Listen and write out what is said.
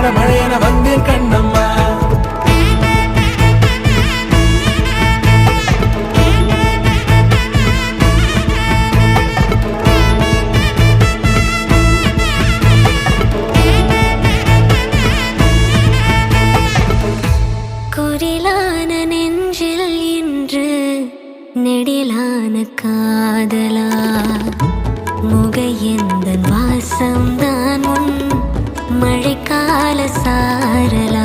வார மழையென வந்தேன் கண்ணம்மா. குரிலான நெஞ்சில் இன்று நெடிலான காதலா முகையெந்தன் வாசம்தான் உன் மழைக்கால சாரலா